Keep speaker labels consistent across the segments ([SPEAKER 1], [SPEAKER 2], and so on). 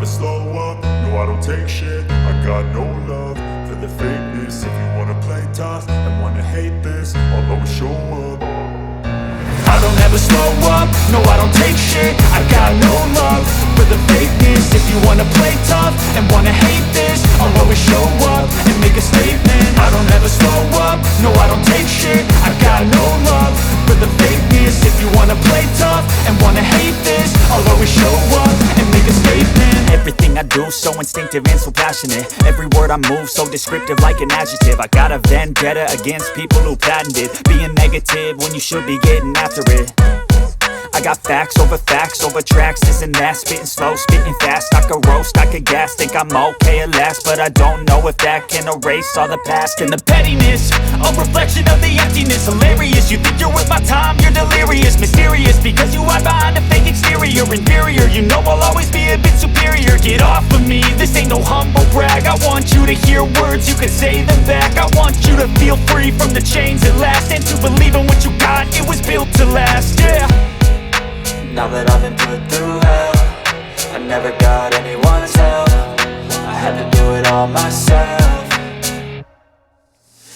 [SPEAKER 1] slow up, no I don't take shit. I got no love for the fakeness. If you wanna play tough and wanna hate this, I'll always show up. I don't ever slow up, no I don't take shit. I got no love for the fakeness. If you wanna play tough and wanna hate this, I'll always show up and make a statement. I don't ever slow up, no I don't take shit. I got no love for the fakeness. If you wanna play tough and wanna hate this, I'll always show up and make a statement.
[SPEAKER 2] Everything I do so instinctive and so passionate. Every word I move so descriptive like an adjective. I got a vendetta against people who patented being negative when you should be getting after it. I got facts over tracks, this and that. Spitting slow, spitting fast, I could roast, I could gas. Think I'm okay at last, but I don't know if that can erase all the past. And the pettiness, a reflection of the emptiness. Hilarious, you think you're worth my time, you're delirious. Mysterious, because you hide behind a fake exterior. Inferior, you know I'll always be a bit superior. Get off of me, this ain't no humble brag. I want you to hear words, you can say them back. I want you to feel free from the chains at last, and to believe in what you got, it was built to last, yeah.
[SPEAKER 3] Now that I've been put through hell, I never got anyone's help. I had to do it all myself.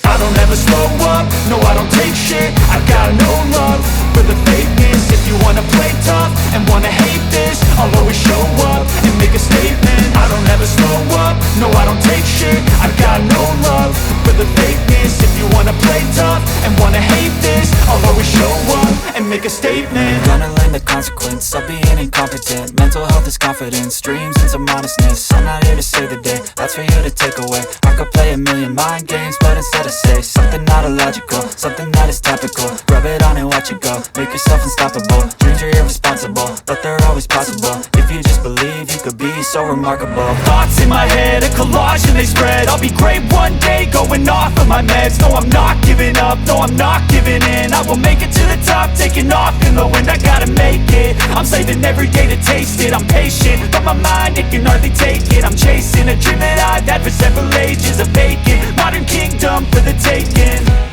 [SPEAKER 1] I don't ever slow up, no I don't take shit. I got no love for the fakeness. If you wanna play tough and wanna hate this, I'll always show up and make a statement. I don't ever slow up, no I don't take shit. I got no love for the fakeness. If you wanna play tough and wanna hate this, I'll always show up and make a statement.
[SPEAKER 3] Gonna learn the consequence of being incompetent. Mental health is confidence, dreams and some honestness. I'm not here to save the day, that's for you to take away. I could play a million mind games, but instead I say something not illogical, something that is topical. Rub it on and watch it go, make yourself unstoppable. Dreams are irresponsible, but they're always possible. If you just believe, you could be so remarkable.
[SPEAKER 2] Thoughts in my head, a collage and they spread. I'll be great one day, going off of my meds. No, I'm not giving up, no, I'm not giving in. I will make it to the top, taking off in the wind. I gotta make it, I'm saving every day to taste it. I'm patient, but my mind, it can hardly take it. I'm chasing a dream that I've had for several ages. A vacant, modern kingdom for the taking.